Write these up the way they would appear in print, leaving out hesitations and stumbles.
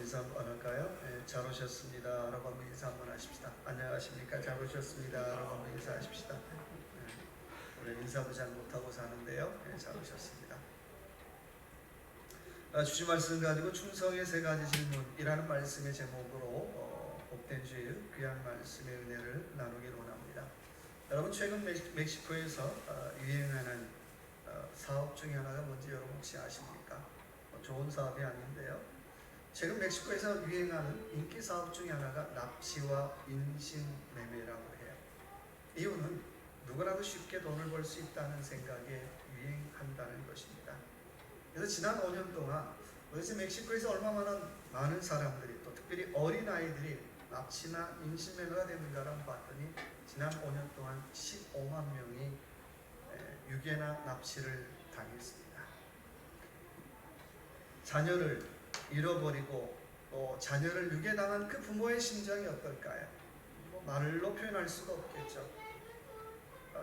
인사 한번 할까요? 네, 잘 오셨습니다. 라고 한번 인사 한번 하십시다. 안녕하십니까? 잘 오셨습니다. 라고 한번 인사하십시다. 우리 인사도 잘 못하고 사는데요. 네, 잘 오셨습니다. 주신 말씀 가지고 충성의 세 가지 질문이라는 말씀의 제목으로 복된 주일 귀한 말씀의 은혜를 나누기를 원합니다. 여러분 최근 멕시코에서 유행하는 사업 중에 하나가 뭔지 여러분 혹시 아십니까? 좋은 사업이 아닌데요. 최근 멕시코에서 유행하는 인기 사업 중에 하나가 납치와 인신매매라고 해요. 이유는 누구라도 쉽게 돈을 벌 수 있다는 생각에 유행한다는 것입니다. 그래서 지난 5년 동안 도대체 멕시코에서 얼마나 많은 사람들이 또 특별히 어린아이들이 납치나 인신매매가 되는가를 봤더니 지난 5년 동안 15만 명이 유괴나 납치를 당했습니다. 자녀를 잃어버리고 또 자녀를 유괴당한 그 부모의 심정이 어떨까요? 말로 표현할 수가 없겠죠.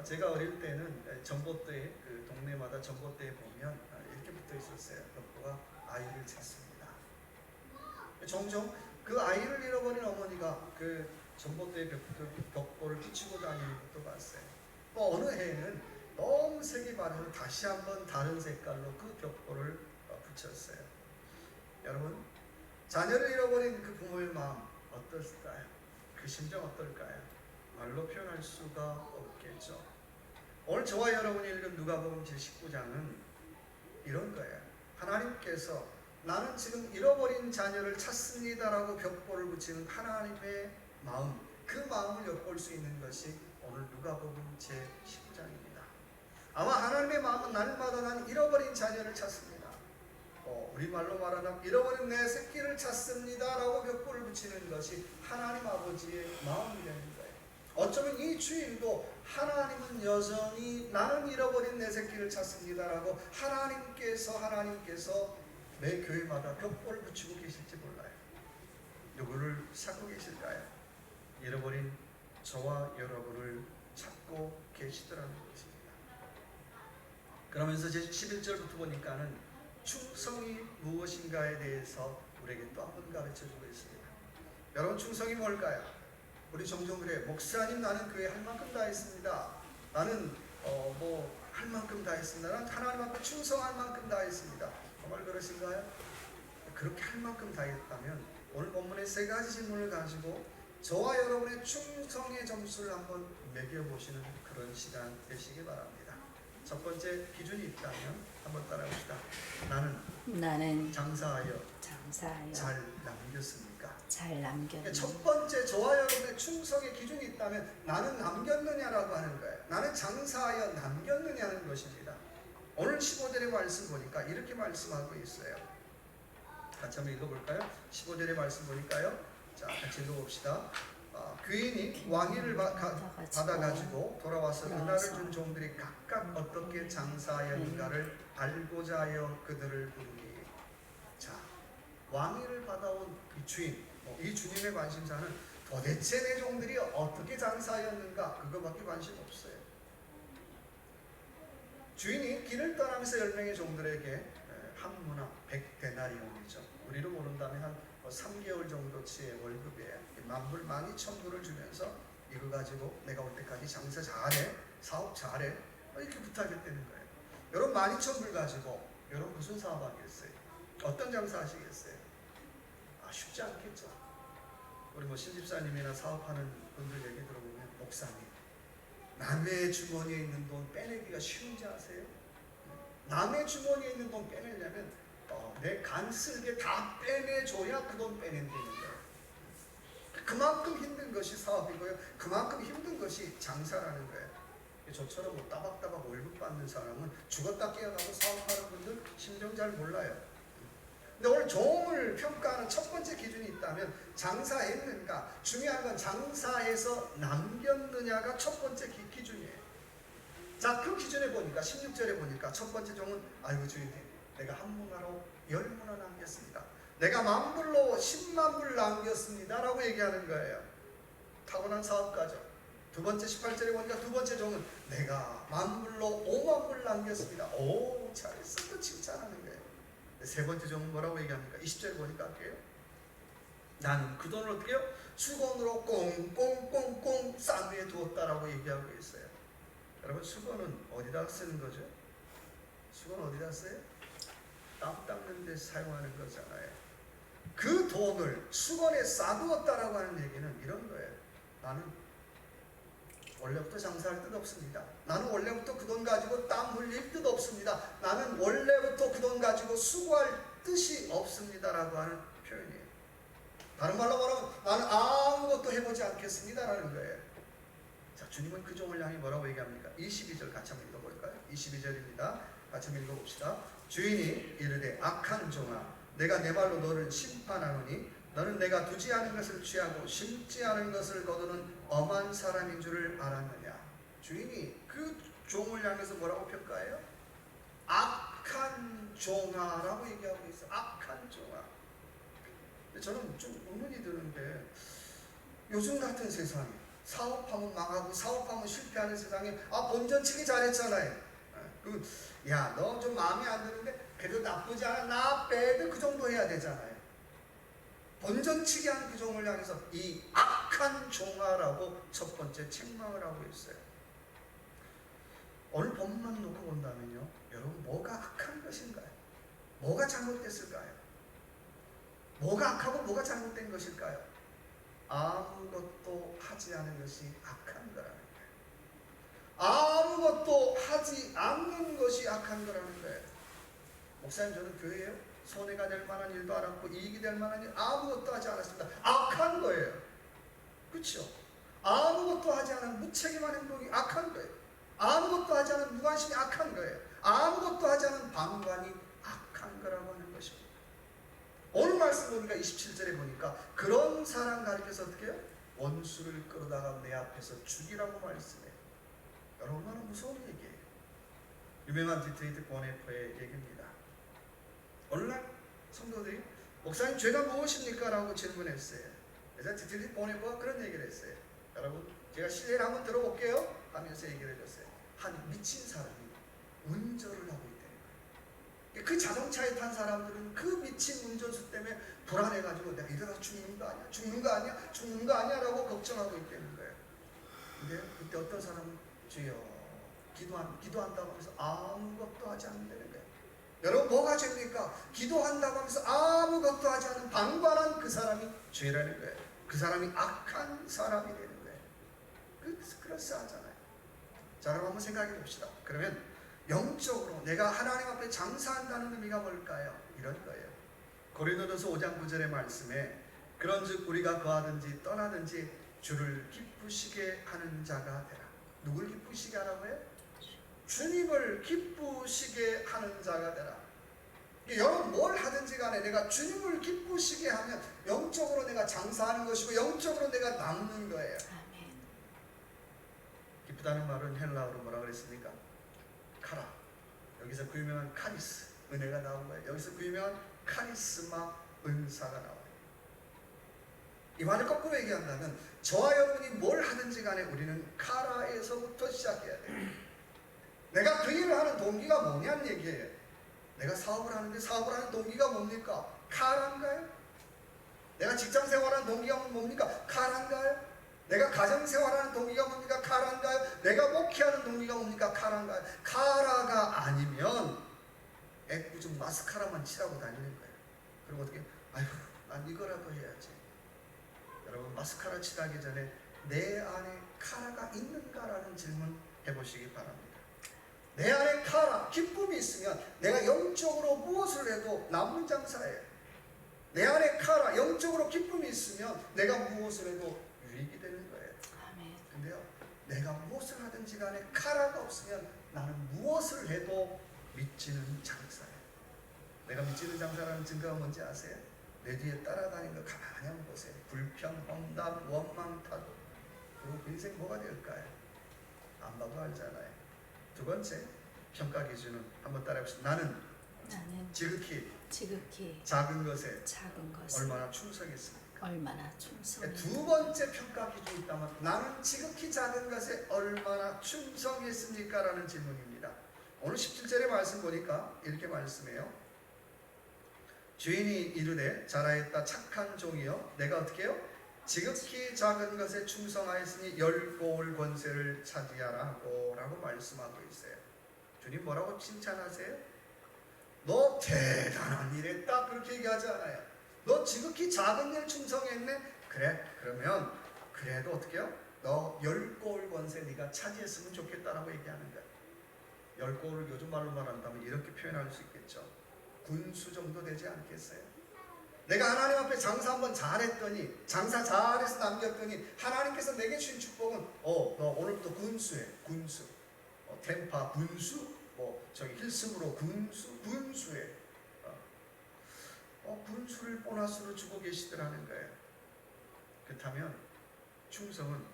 제가 어릴 때는 전봇대, 그 동네마다 전봇대에 보면 이렇게 붙어 있었어요. 벽보가 아이를 찾습니다. 종종 그 아이를 잃어버린 어머니가 그 전봇대에 벽보를 붙이고 다니는 것도 봤어요. 또 어느 해에는 너무 색이 바래서 다시 한번 다른 색깔로 그 벽보를 붙였어요. 여러분, 자녀를 잃어버린 그 부모의 마음 어떨까요? 그 심정 어떨까요? 말로 표현할 수가 없겠죠. 오늘 저와 여러분이 읽은 누가복음 제19장은 이런 거예요. 하나님께서 나는 지금 잃어버린 자녀를 찾습니다라고 벽보를 붙이는 하나님의 마음, 그 마음을 엿볼 수 있는 것이 오늘 누가복음 제19장입니다. 아마 하나님의 마음은 날마다 난 잃어버린 자녀를 찾습니다. 우리말로 말하면 잃어버린 내 새끼를 찾습니다 라고 벽보를 붙이는 것이 하나님 아버지의 마음이 되는 거예요. 어쩌면 이 주일도 하나님은 여전히 나는 잃어버린 내 새끼를 찾습니다 라고 하나님께서 매 교회마다 벽보를 붙이고 계실지 몰라요. 누구를 찾고 계실까요? 잃어버린 저와 여러분을 찾고 계시더라는 것입니다. 그러면서 제 11절부터 보니까는 충성이 무엇인가에 대해서 우리에게 또 한 번 가르쳐주고 있습니다. 여러분, 충성이 뭘까요? 우리 종종 그래, 목사님 나는 교회 할 만큼 다 했습니다. 나는 할 만큼 다 했습니다. 나는 하나님 앞에 충성할 만큼 다 했습니다. 정말 그러신가요? 그렇게 할 만큼 다 했다면 오늘 본문의 세 가지 질문을 가지고 저와 여러분의 충성의 점수를 한번 매겨보시는 그런 시간 되시기 바랍니다. 첫 번째 기준이 있다면 한번 따라합시다. 나는 장사하여 잘 남겼습니까? 잘 남겼네. 첫 번째 저와 여러분의 충성의 기준이 있다면 나는 남겼느냐라고 하는 거예요. 나는 장사하여 남겼느냐는 것입니다. 오늘 15절의 말씀 보니까 이렇게 말씀하고 있어요. 같이 한번 읽어볼까요? 15절의 말씀 보니까요. 자, 같이 읽어봅시다. 귀인이 왕위를 받아가지고 돌아와서 은하를 준 종들이 각각 어떻게 장사하였는가를 알고자 하여 그들을 부르니. 자, 왕위를 받아온 이 주인, 이 주님의 관심사는 도대체 내 종들이 어떻게 장사하였는가, 그거밖에 관심 없어요. 주인이 길을 떠나면서 10명의 종들에게 한 문화 100데나리온이죠. 우리로 모른다면 한 3개월 정도치의 월급에 만불 12,000불을 주면서 이거 가지고 내가 올 때까지 장사 잘해, 사업 잘해, 이렇게 부탁했다는 거예요. 여러분 12,000불 가지고 여러분 무슨 사업 하겠어요? 어떤 장사 하시겠어요? 쉽지 않겠죠. 우리 신집사님이나 사업하는 분들 얘기 들어보면 목사님, 남의 주머니에 있는 돈 빼내기가 쉬운지 아세요? 남의 주머니에 있는 돈 빼내려면 내 간 쓸게 다 빼내줘야 그 돈 빼낸다는 거예요. 그만큼 힘든 것이 사업이고요. 그만큼 힘든 것이 장사라는 거예요. 저처럼 따박따박 월급 받는 사람은 죽었다 깨어나고 사업하는 분들 심정 잘 몰라요. 근데 오늘 종을 평가하는 첫 번째 기준이 있다면 장사했는가, 중요한 건 장사해서 남겼느냐가 첫 번째 기준이에요. 자, 그 기준에 보니까 16절에 보니까 첫 번째 종은 아이고 주인님, 내가 한 문화로 10문화 남겼습니다. 내가 만불로 10만불 남겼습니다 라고 얘기하는 거예요. 타고난 사업가죠. 두 번째 18절에 보니까 두 번째 종은 내가 만불로 5만불 남겼습니다. 오, 잘했어. 또 칭찬하는 거예요. 세 번째 종은 뭐라고 얘기합니까? 20절에 보니까 할게요. 나는 그 돈을 어떻게 해요? 수건으로 꽁꽁꽁꽁 싼 위에 두었다라고 얘기하고 있어요. 여러분, 수건은 어디다 쓰는 거죠? 수건 어디다 써요? 땀 닦는 데 사용하는 거잖아요. 그 돈을 수건에 싸두었다라고 하는 얘기는 이런 거예요. 나는 원래부터 장사할 뜻 없습니다. 나는 원래부터 그 돈 가지고 땀 흘릴 뜻 없습니다. 나는 원래부터 그 돈 가지고 수고할 뜻이 없습니다라고 하는 표현이에요. 다른 말로 말하면 나는 아무것도 해보지 않겠습니다라는 거예요. 자, 주님은 그 종을 향해 뭐라고 얘기합니까? 22절 같이 한번 읽어볼까요? 22절입니다. 같이 한번 읽어봅시다. 주인이 이르되 악한 종아, 내가 내 말로 너를 심판하노니 너는 내가 두지 않은 것을 취하고 심지 않은 것을 거두는 엄한 사람인 줄을 알았느냐. 주인이 그 종을 향해서 뭐라고 평가해요? 악한 종아라고 얘기하고 있어요. 악한 종아. 저는 좀 의문이 드는데, 요즘 같은 세상에 사업하면 망하고 사업하면 실패하는 세상에 본전치기 잘했잖아요. 야, 너 좀 마음에 안 드는데 그래도 나쁘지 않아, 나 빼도 그 정도 해야 되잖아요. 본전치기 한 그 종을 향해서 이 악한 종아라고 첫 번째 책망을 하고 있어요. 오늘 본문만 놓고 본다면요, 여러분, 뭐가 악한 것인가요? 뭐가 잘못됐을까요? 뭐가 악하고 뭐가 잘못된 것일까요? 아무것도 하지 않은 것이 악한 거라는 거예요. 아무것도 하지 않는 것이 악한 거라는 거예요. 목사님, 저는 교회에요, 손해가 될 만한 일도 안 했고 이익이 될 만한 일 아무것도 하지 않았습니다. 악한 거예요. 그렇죠? 아무것도 하지 않은 무책임한 행동이 악한 거예요. 아무것도 하지 않은 무관심이 악한 거예요. 아무것도 하지 않은 방관이 악한 거라고 하는 것입니다. 오늘 말씀 보니까 27절에 보니까 그런 사람 가리켜서 어떻게 해요? 원수를 끌어다가 내 앞에서 죽이라고 말씀해요. 여러분, 얼마나 무서운 얘기예요. 유명한 디트레이트 보네퍼의 얘기입니다. 오늘날 성도들이 목사님, 죄가 무엇입니까? 라고 질문했어요. 그래서 디트레이트 보네퍼가 그런 얘기를 했어요. 여러분, 제가 실례를 한번 들어볼게요 하면서 얘기를 해줬어요. 한 미친 사람이 운전을 하고 있다는 거예요. 그 자동차에 탄 사람들은 그 미친 운전수 때문에 불안해가지고 내가 이러다 죽는 거 아니야? 죽는 거 아니야? 죽는 거 아니야? 라고 걱정하고 있다는 거예요. 근데 그때 어떤 사람은 주여 기도한다고 하면서 아무것도 하지 않는다는 거예요. 여러분, 뭐가 죄입니까? 기도한다고 하면서 아무것도 하지 않은 방관한 그 사람이 죄라는 거예요. 그 사람이 악한 사람이 되는 거예요. 그럴싸하잖아요. 자, 여러분, 한번 생각해 봅시다. 그러면 영적으로 내가 하나님 앞에 장사한다는 의미가 뭘까요? 이런 거예요. 고린도전서 5장 9절의 말씀에 그런즉 우리가 거하든지 떠나든지 주를 기쁘시게 하는 자가 되라. 누굴 기쁘시게 하라고요? 주님을 기쁘시게 하는 자가 되라. 여러분, 뭘 하든지 간에 내가 주님을 기쁘시게 하면 영적으로 내가 장사하는 것이고 영적으로 내가 남는 거예요. 아멘. 기쁘다는 말은 헬라어로 뭐라 그랬습니까? 카라. 여기서 그 유명한 카리스, 은혜가 나온 거예요. 여기서 그 유명한 카리스마, 은사가 나와요. 이 말을 거꾸로 얘기한다면 저와 여러분이 뭘 하든지 간에 우리는 카라에서부터 시작해야 돼요. 내가 그 일을 하는 동기가 뭐냐는 얘기예요. 내가 사업을 하는데 사업을 하는 동기가 뭡니까? 카라인가요? 내가 직장 생활하는 동기가 뭡니까? 카라인가요? 내가 가정 생활하는 동기가 뭡니까? 카라인가요? 내가 목회하는 동기가 뭡니까? 카라인가요? 카라가 아니면 애꿎은 마스카라만 칠하고 다니는 거예요. 그리고 어떻게, 아휴, 난 이거라도 해야지. 여러분, 마스카라 칠하기 전에 내 안에 카라가 있는가라는 질문 해보시기 바랍니다. 내 안에 카라, 기쁨이 있으면 내가 영적으로 무엇을 해도 남는 장사예요. 내 안에 카라, 영적으로 기쁨이 있으면 내가 무엇을 해도 유익이 되는 거예요. 아멘. 근데요, 내가 무엇을 하든지 간에 카라가 없으면 나는 무엇을 해도 미치는 장사예요. 내가 미치는 장사라는 증거가 뭔지 아세요? 내 뒤에 따라다니는 거 가만히 한번 보세요. 불평, 험담, 원망, 타도. 그리고 그 인생 뭐가 될까요? 안 봐도 알잖아요. 두 번째, 평가 기준은 한번 따라해봅시다. 나는 지극히 작은 것에 얼마나 충성했습니까? 얼마나 충성했습니까? 두 번째 평가 기준이 있다면 나는 지극히 작은 것에 얼마나 충성했습니까? 라는 질문입니다. 오늘 17절의 말씀 보니까 이렇게 말씀해요. 주인이 이르되 잘하였다 착한 종이여 내가 어떻게 해요? 지극히 작은 것에 충성하였으니 열고울 권세를 차지하라 하고 라고 말씀하고 있어요. 주님 뭐라고 칭찬하세요? 너 대단한 일 했다 그렇게 얘기하지 않아요. 너 지극히 작은 일 충성했네? 그래 그러면 그래도 어떻게 해요? 너 열고울 권세 네가 차지했으면 좋겠다라고 얘기하는 거야. 열고울을 요즘 말로 말한다면 이렇게 표현할 수 있겠죠. 군수 정도 되지 않겠어요? 내가 하나님 앞에 장사 한번 잘했더니 장사 잘해서 남겼더니 하나님께서 내게 주신 축복은 너 오늘부터 군수해. 군수. 템파 군수, 저기 힐스브로 군수해. 군수를 보너스로 주고 계시더라는 거예요. 그렇다면 충성은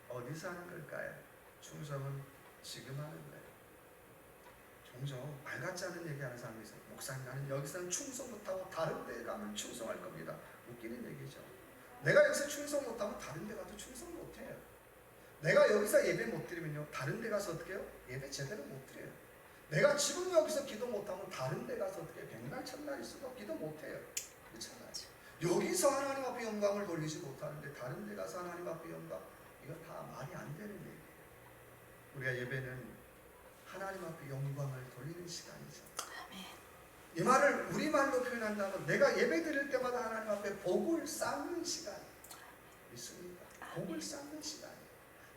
어디서 하는 걸까요? 충성은 지금 하는 거예요. 종종 말 같지 않은 얘기하는 사람이 있어요. 목사님 나는 여기서는 충성 못하고 다른 데 가면 충성할 겁니다. 웃기는 얘기죠. 내가 여기서 충성 못하면 다른 데 가도 충성 못해요. 내가 여기서 예배 못 드리면요 다른 데 가서 어떻게 해요? 예배 제대로 못 드려요. 내가 지금 여기서 기도 못하면 다른 데 가서 어떻게 백날 천날 있어도 기도 못해요. 그렇잖아요. 여기서 하나님 앞에 영광을 돌리지 못하는데 다른 데 가서 하나님 앞에 영광, 이거 다 말이 안 되는 얘기예요. 우리가 예배는 하나님 앞에 영광을 돌리는 시간이죠. 이 말을 우리말로 표현한다면 내가 예배 드릴 때마다 하나님 앞에 복을 쌓는 시간 있습니다. 복을 쌓는 시간이에요.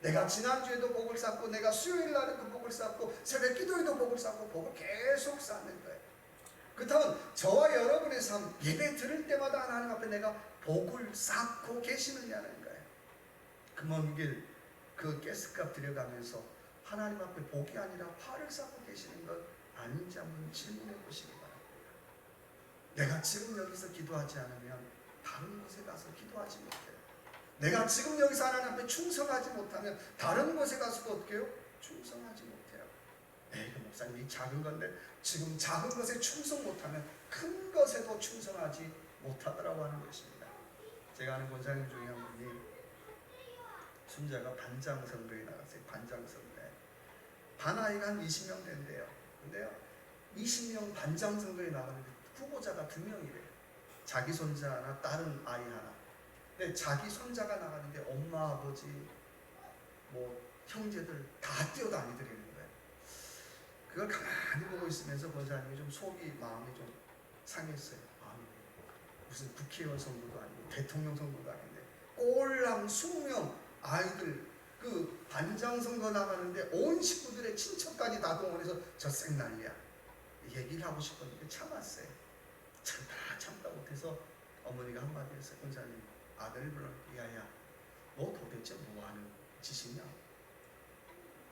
내가 지난주에도 복을 쌓고 내가 수요일 날에도 복을 쌓고 새벽 기도에도 복을 쌓고 복을 계속 쌓는 거예요. 그렇다면 저와 여러분의 삶 예배 들을 때마다 하나님 앞에 내가 복을 쌓고 계시느냐는 거예요. 그 먼 길 그 가스값 들여가면서 하나님 앞에 복이 아니라 화를 쌓고 계시는 것 아닌지 한번 질문해 보시기 바랍니다. 내가 지금 여기서 기도하지 않으면 다른 곳에 가서 기도하지 못해요. 내가 지금 여기서 하나님 앞에 충성하지 못하면 다른 곳에 가서도 어떻게 해요? 충성하지 못해요. 그 목사님이 작은 건데 지금 작은 것에 충성 못하면 큰 것에도 충성하지 못하더라고 하는 것입니다. 제가 아는 권사님 중에 한 분이 순자가 반장선거에 나갔어요. 반장선거에 반아이가 한 20명 된대요. 근데요 20명 반장선거에 나가는데 후보자가 2명이래요. 자기 손자 하나 다른 아이 하나. 근데 자기 손자가 나가는데 엄마 아버지 형제들 다 뛰어다니더라는 거예요. 그걸 가만히 보고 있으면서 권사님이 좀 마음이 좀 상했어요. 무슨 국회의원 선거도 아니고 대통령 선거도 아닌데 꼴랑 20명 아이들 그 반장 선거 나가는데 온 식구들의 친척까지 다 동원해서 저 쌩난리야 얘기를 하고 싶었는데 참았어요. 다 참다 못해서 어머니가 한마디 했어요. 권사님 아들을 불러 야야 너 도대체 뭐하는 짓이냐.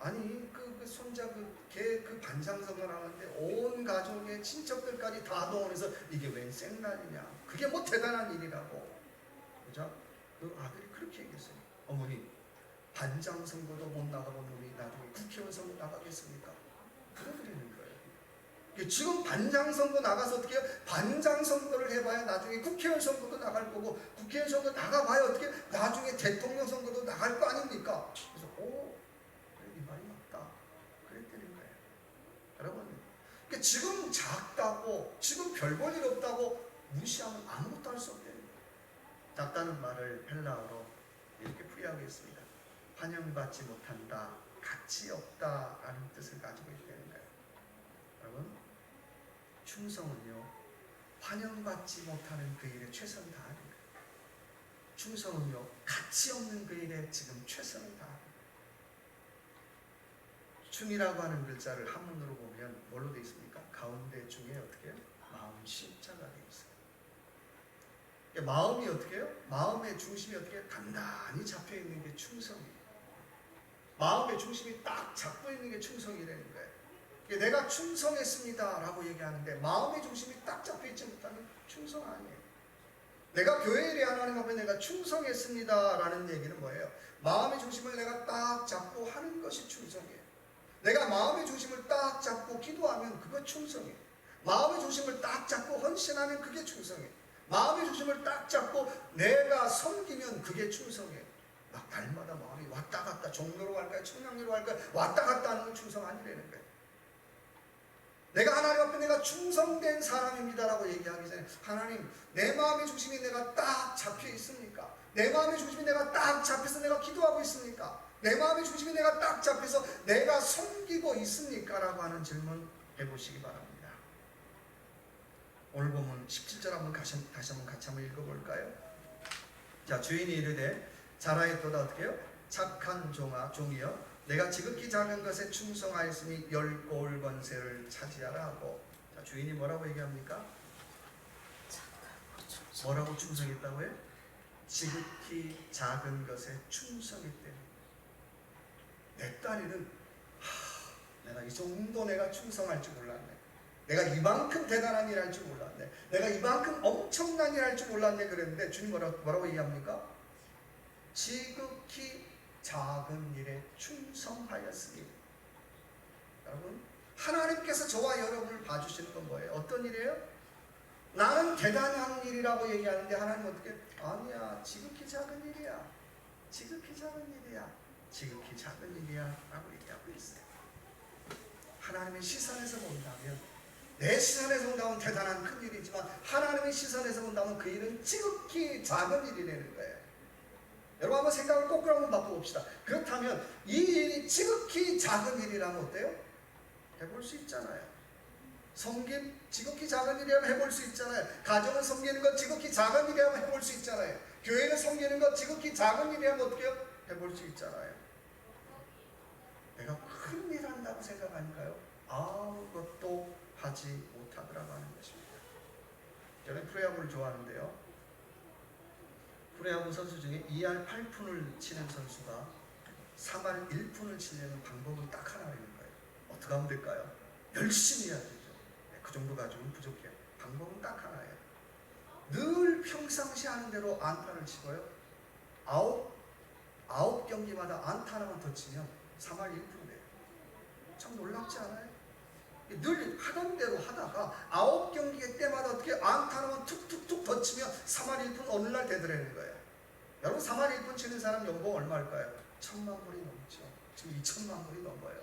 아니 그 손자 걔 반장선거 나가는데 온 가족의 친척들까지 다 동원해서 이게 웬 쌩난리냐. 그게 뭐 대단한 일이라고. 그죠? 그 아들이 그렇게 얘기했어요. 어머니 반장 선거도 못 나가본 놈이 나중에 국회의원 선거 나가겠습니까? 그러더라는 거예요. 지금 반장 선거 나가서 어떻게 해요? 반장 선거를 해봐야 나중에 국회의원 선거도 나갈 거고 국회의원 선거 나가봐야 어떻게 나중에 대통령 선거도 나갈 거 아닙니까? 그래서 그래 네 말이 맞다 그랬다는 거예요. 여러분 그러니까 지금 작다고 지금 별 볼 일 없다고 무시하면 아무것도 할 수 없다는 거예요. 작다는 말을 헬라어로 이렇게 풀이하겠습니다. 환영받지 못한다, 가치 없다 라는 뜻을 가지고 있다는 거예요. 여러분 충성은요 환영받지 못하는 그 일에 최선을 다하는 거예요. 충성은요 가치 없는 그 일에 지금 최선을 다하는 거예요. 충이라고 하는 글자를 한문으로 보면 뭘로 되어 있습니까? 가운데 중에 어떻게 해요? 마음 십자가 되어 있어요. 마음이 어떻게 해요? 마음의 중심이 어떻게 해요? 단단히 잡혀 있는 게 충성이에요. 마음의 중심이 딱 잡고 있는 게 충성이라는 거예요. 내가 충성했습니다 라고 얘기하는데 마음의 중심이 딱 잡혀 있지 못하면 충성 아니에요. 내가 교회 일에 하나님 앞에 내가 충성했습니다 라는 얘기는 뭐예요? 마음의 중심을 내가 딱 잡고 하는 것이 충성이에요. 내가 마음의 중심을 딱 잡고 기도하면 그거 충성이에요. 마음의 중심을 딱 잡고 헌신하면 그게 충성이에요. 마음의 중심을 딱 잡고 내가 섬기면 그게 충성이에요. 막 날마다 마음이 왔다 갔다 종로로 갈까요? 청량리로 갈까요? 왔다 갔다 하는 건 충성 아니라는 거예요. 내가 하나님 앞에 내가 충성된 사람입니다라고 얘기하기 전에 하나님, 내 마음의 중심이 내가 딱 잡혀 있습니까? 내 마음의 중심이 내가 딱 잡혀서 내가 기도하고 있습니까? 내 마음의 중심이 내가 딱 잡혀서 내가 섬기고 있습니까? 라고 하는 질문 해보시기 바랍니다. 오늘 보면 17절 한번 다시 한번 같이 한번 읽어볼까요? 자, 주인이 이르되 잘하였도다. 어떻게 해요? 착한 종이여, 내가 지극히 작은 것에 충성하였으니 10고을 권세를 차지하라 하고. 자, 주인이 뭐라고 얘기합니까? 뭐라고 충성했다고요? 지극히 작은 것에 충성했대. 내 딸이는 내가 이 정도 내가 충성할 줄 몰랐네. 내가 이만큼 대단한 일 할 줄 몰랐네. 내가 이만큼 엄청난 일 할 줄 몰랐네. 그랬는데 주님 뭐라고 얘기합니까? 지극히 작은 일에 충성하였으니. 여러분, 하나님께서 저와 여러분을 봐주시는 건 뭐예요? 어떤 일이에요? 나는 대단한 일이라고 얘기하는데 하나님 어떻게? 아니야, 지극히 작은 일이야. 지극히 작은 일이야. 지극히 작은 일이야 라고 얘기하고 있어요. 하나님의 시선에서 본다면, 내 시선에서 본다면 대단한 큰 일이지만 하나님의 시선에서 본다면 그 일은 지극히 작은 일이라는 거예요. 여러분, 한번 생각을 거꾸로 한번 바꿔봅시다. 그렇다면 이 일이 지극히 작은 일이라면 어때요? 해볼 수 있잖아요. 섬김 지극히 작은 일이라면 해볼 수 있잖아요. 가정을 섬기는 것 지극히 작은 일이라면 해볼 수 있잖아요. 교회를 섬기는 것 지극히 작은 일이라면 어떻게 해요? 해볼 수 있잖아요. 내가 큰 일 한다고 생각하니까요, 아무것도 하지 못하더라고 하는 것입니다. 저는 프로야구를 좋아하는데요, 프로야구 선수 중에 2할 8푼을 치는 선수가 3할 1푼을 치려는 방법은 딱 하나인 거예요. 어떻게 하면 될까요? 열심히 해야 되죠. 그 정도 가지고는 부족해요. 방법은 딱 하나예요. 늘 평상시 하는 대로 안타를 치고요, 아홉 경기마다 안타 하나만 더 치면 3할 1푼 돼요. 참 놀랍지 않아요? 늘 하던 대로 하다가 9경기 때마다 어떻게 안타 하나만 툭툭툭 더 치면 3할 1푼 어느 날 되더라는 거예요. 여러분, 3할 1푼 치는 사람 연봉 얼마일까요? 1000만 불이 넘죠. 지금 2000만 불이 넘어요.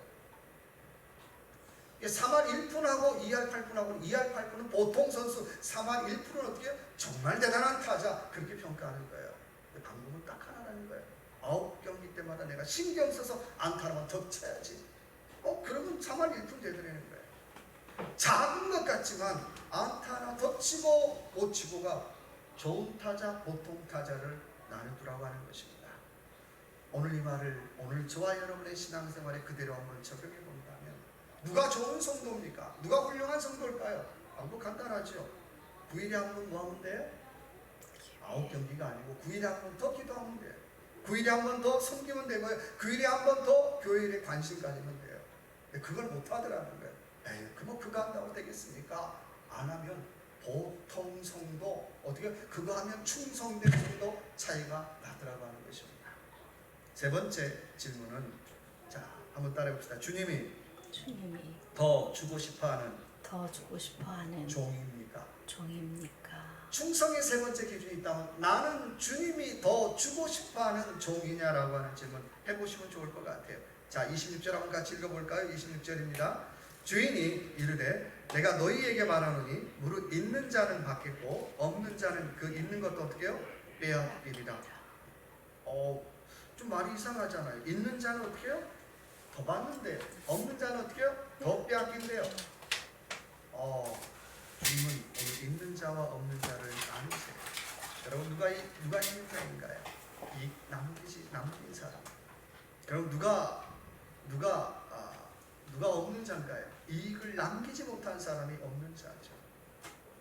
3할 1푼하고 2할 8푼하고 2할 8푼은 보통 선수, 3할 1푼은 어떻게 정말 대단한 타자 그렇게 평가하는 거예요. 방법은 딱 하나라는 거예요. 9경기 때마다 내가 신경 써서 안타 하나만 더 쳐야지. 그러면 3할 1푼 되더라는 거예요. 작은 것 같지만 안타 하나 더 치고 못 치고가 좋은 타자, 보통 타자를 나누더라고 하는 것입니다. 오늘 이 말을 오늘 저와 여러분의 신앙생활에 그대로 한번 적용해 본다면, 누가 좋은 성도입니까? 누가 훌륭한 성도일까요? 아무 간단하죠. 9일에 한 번 뭐 하면 돼요? 9경기가 아니고 9일에 한 번 더 기도하면 돼요. 9일에 한 번 더 섬기면 되고요. 9일에 한 번 더 교회에 관심 가지면 돼요. 근데 그걸 못 하더라는 거예요. 그거 한다고 되겠습니까? 안 하면 보통 성도, 어떻게 그거 하면 충성된 성도 차이가 나더라고 하는 것입니다. 세 번째 질문은, 자, 한번 따라해 봅시다. 주님이 더 주고 싶어하는 종입니까? 충성의 세 번째 기준이 있다면 나는 주님이 더 주고 싶어하는 종이냐라고 하는 질문 해보시면 좋을 것 같아요. 자, 26절 한번 같이 읽어볼까요? 26절입니다. 주인이 이르되 내가 너희에게 말하노니 무릇 있는 자는 받겠고 없는 자는 그 있는 것도 어떻게 해요? 빼앗기리라. 좀 말이 이상하잖아요. 있는 자는 어떻게 해요? 더 받는데 없는 자는 어떻게 해요? 더 빼앗긴대요. 주님은 오늘 있는 자와 없는 자를 나누세요. 여러분, 누가 있는 자인가요? 남긴 사람. 그럼 누가 없는 자인가요? 이익을 남기지 못한 사람이 없는 자죠.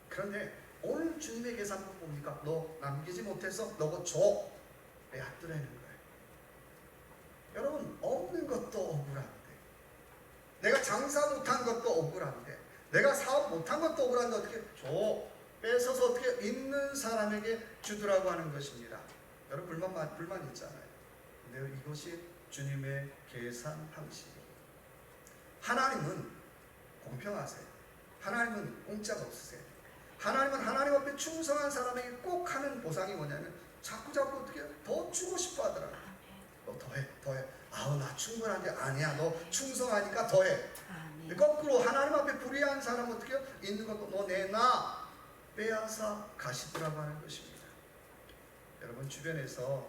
그런데 오늘 주님의 계산법 뭡니까? 너 남기지 못해서 너가 줘. 빼앗더라는 거예요. 여러분, 없는 것도 억울한데, 내가 장사 못한 것도 억울한데, 내가 사업 못한 것도 억울한데 어떻게 줘? 뺏어서 어떻게 있는 사람에게 주더라고 하는 것입니다. 여러분, 불만 있잖아요. 근데 이것이 주님의 계산 방식이에요. 하나님은 공평하세요. 하나님은 공짜가 없으세요. 하나님은 하나님 앞에 충성한 사람에게 꼭 하는 보상이 뭐냐면 자꾸 어떻게 더 주고 싶어 하더라고요. 너 더해. 나 충분한데 아니야. 너 충성하니까 더해. 근데 거꾸로 하나님 앞에 불의한 사람은 어떻게 해요? 있는 것도 너 내놔 빼앗아 가시더라고 하는 것입니다. 여러분 주변에서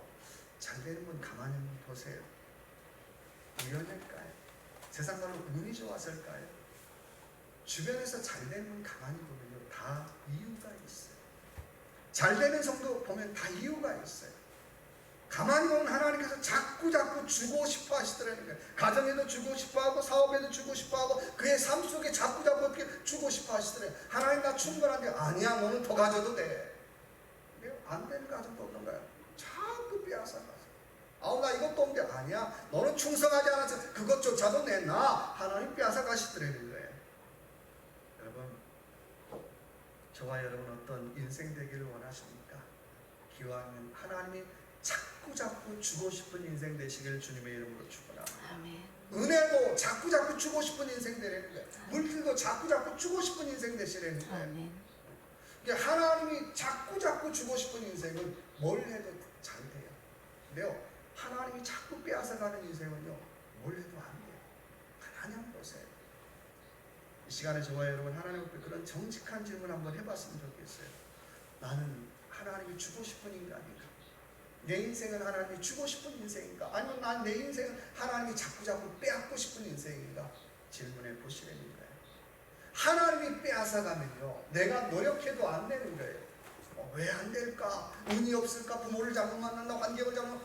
잘 되는 분 가만히 한번 보세요. 우연일까요? 세상 말로 운이 좋아서일까요? 주변에서 잘 되는 분 가만히 보면요 다 이유가 있어요. 잘 되는 성도 보면 다 이유가 있어요. 가만히 보면 하나님께서 자꾸 주고 싶어 하시더라는 거예요. 가정에도 주고 싶어 하고 사업에도 주고 싶어 하고 그의 삶 속에 자꾸 어떻게 주고 싶어 하시더래요. 하나님 나 충분한데 아니야 너는 더 가져도 돼. 안 되는 가정도 없는 거예요. 자꾸 빼앗아 가서 아우 나 이것도 없는데 아니야 너는 충성하지 않아서 그것조차도 내놔. 하나님 빼앗아 가시더라는 거예요. 여러분 저와 여러분 어떤 인생 되기를 원하십니까? 기왕은 하나님이 자꾸 주고 싶은 인생 되시길 주님의 이름으로 축원합니다. 은혜도 자꾸 주고 싶은 인생 되라는 거예요. 물질도 자꾸 주고 싶은 인생 되시라는 거예요. 그러니까 하나님이 자꾸 주고 싶은 인생은 뭘 해도 잘 돼요. 근데요 하나님이 자꾸 빼앗아가는 인생은요 뭘 해도 안 돼요. 하나님 보세요. 이 시간에 저와 여러분 하나님 앞에 그런 정직한 질문 한번 해봤으면 좋겠어요. 나는 하나님이 주고 싶은 인간인가? 내 인생은 하나님이 주고 싶은 인생인가? 아니면 난 내 인생은 하나님이 자꾸 빼앗고 싶은 인생인가? 질문해 보시라는 거예요. 하나님이 빼앗아가면요 내가 노력해도 안 되는 거예요. 왜 안 될까? 운이 없을까? 부모를 잘못 만난다? 환경을 잘못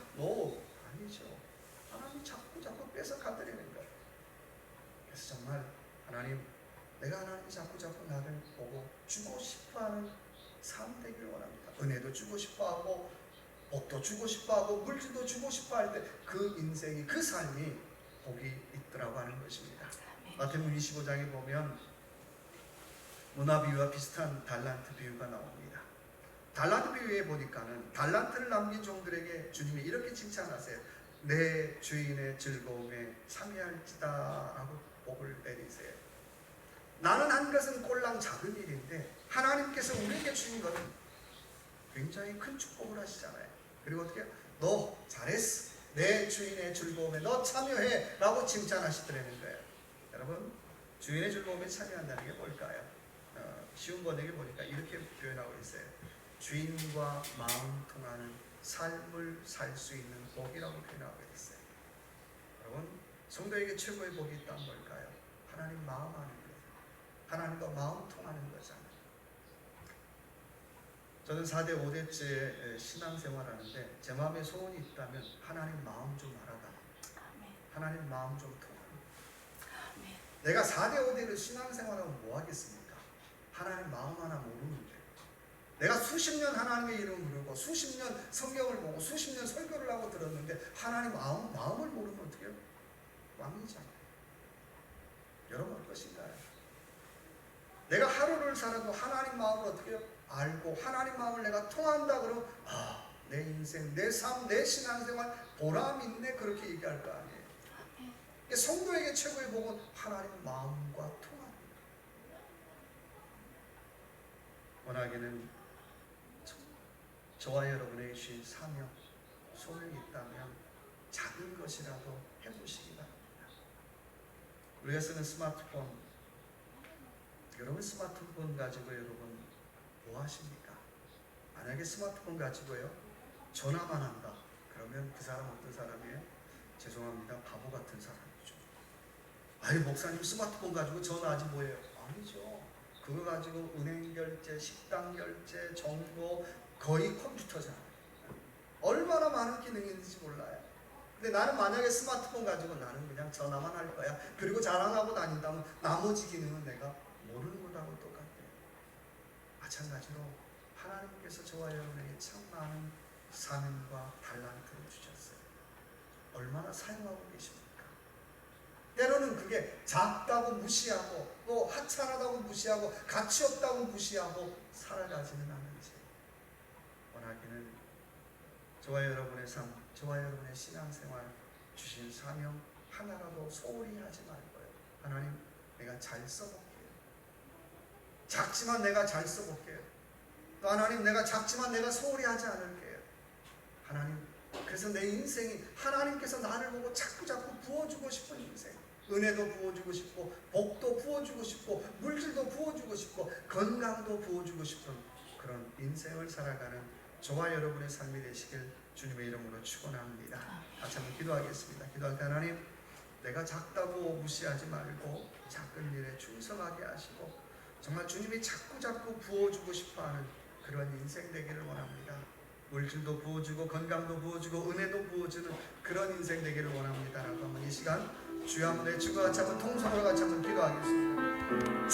아니죠. 하나님이 자꾸 뺏어가더라는 거예요. 그래서 정말 하나님 내가 하나님이 자꾸 나를 보고 주고 싶어하는 삶 되기를 원합니다. 은혜도 주고 싶어하고 복도 주고 싶어하고 물질도 주고 싶어할 때 그 인생이 그 삶이 복이 있더라고 하는 것입니다. 마태복음 25장에 보면 문화 비유와 비슷한 달란트 비유가 나옵니다. 달란트 비유에 보니까는 달란트를 남긴 종들에게 주님이 이렇게 칭찬하세요. 내 주인의 즐거움에 참여할지다 라고 복을 내리세요. 나는 한 것은 꼴랑 작은 일인데 하나님께서 우리에게 주신 것은 굉장히 큰 축복을 하시잖아요. 그리고 어떻게 너 잘했어. 내 주인의 즐거움에 너 참여해 라고 칭찬하시더라는 거예요. 여러분 주인의 즐거움에 참여한다는 게 뭘까요? 쉬운 번역에 보니까 이렇게 표현하고 있어요. 주인과 마음 통하는 삶을 살 수 있는 복이라고 표현하고 있어요. 여러분 성도에게 최고의 복이 있다면 뭘까요? 하나님 마음 아는 거예요. 하나님과 마음 통하는 거잖아요. 저는 4대 5대째 신앙생활하는데 제 마음에 소원이 있다면 하나님 마음 좀 알아가. 하나님 마음 좀 통하는. 내가 4대 5대를 신앙생활하면 뭐 하겠습니까? 하나님 마음 하나 모르는데. 내가 수십 년 하나님의 이름을 부르고 수십 년 성경을 보고 수십 년 설교를 하고 들었는데 하나님 마음을 모르면 어떻게 해요? 왕이잖아요. 여러분 어떠신가요? 내가 하루를 살아도 하나님 마음을 어떻게 해요? 알고 하나님 마음을 내가 통한다 그러면 내 인생, 내 삶, 내 신앙생활 보람 있네 그렇게 얘기할 거 아니에요. 성도에게 최고의 복은 하나님 마음과 통합니다. 원하기는 저와 여러분에게 주신 사명, 소명이 있다면 작은 것이라도 해보시기 바랍니다. 우리가 쓰는 스마트폰, 여러분 스마트폰 가지고 여러분 뭐 하십니까? 만약에 스마트폰 가지고요 전화만 한다 그러면 그 사람 어떤 사람이에요? 죄송합니다 바보 같은 사람이죠. 아니 목사님 스마트폰 가지고 전화하지 뭐예요? 아니죠. 그거 가지고 은행 결제, 식당 결제, 정보 거의 컴퓨터잖아요. 얼마나 많은 기능이 있는지 몰라요. 근데 나는 만약에 스마트폰 가지고 나는 그냥 전화만 할 거야 그리고 자랑하고 다닌다면 나머지 기능은 내가 모르는 것하고 똑같아요. 마찬가지로 하나님께서 저와 여러분에게 참 많은 사명과 달란트를 주셨어요. 얼마나 사용하고 계십니까? 때로는 그게 작다고 무시하고 또 하찮하다고 무시하고 가치 없다고 무시하고 살아가지는 않는지 원하기는 저와 여러분의 삶, 저와 여러분의 신앙생활 주신 사명 하나라도 소홀히 하지 말고요. 하나님 내가 잘 써볼게요. 작지만 내가 잘 써볼게요. 또 하나님 내가 작지만 내가 소홀히 하지 않을게요. 하나님 그래서 내 인생이 하나님께서 나를 보고 자꾸 부어주고 싶은 인생 은혜도 부어주고 싶고 복도 부어주고 싶고 물질도 부어주고 싶고 건강도 부어주고 싶은 그런 인생을 살아가는 저와 여러분의 삶이 되시길 주님의 이름으로 축원합니다. 같이 한번 기도하겠습니다. 기도할 때 하나님, 내가 작다고 무시하지 말고 작은 일에 충성하게 하시고 정말 주님이 자꾸 부어주고 싶어하는 그런 인생 되기를 원합니다. 물질도 부어주고 건강도 부어주고 은혜도 부어주는 그런 인생 되기를 원합니다 라고 한번 이 시간 주여 한번 외치고 같이 한번 통성으로 같이 한번 기도하겠습니다.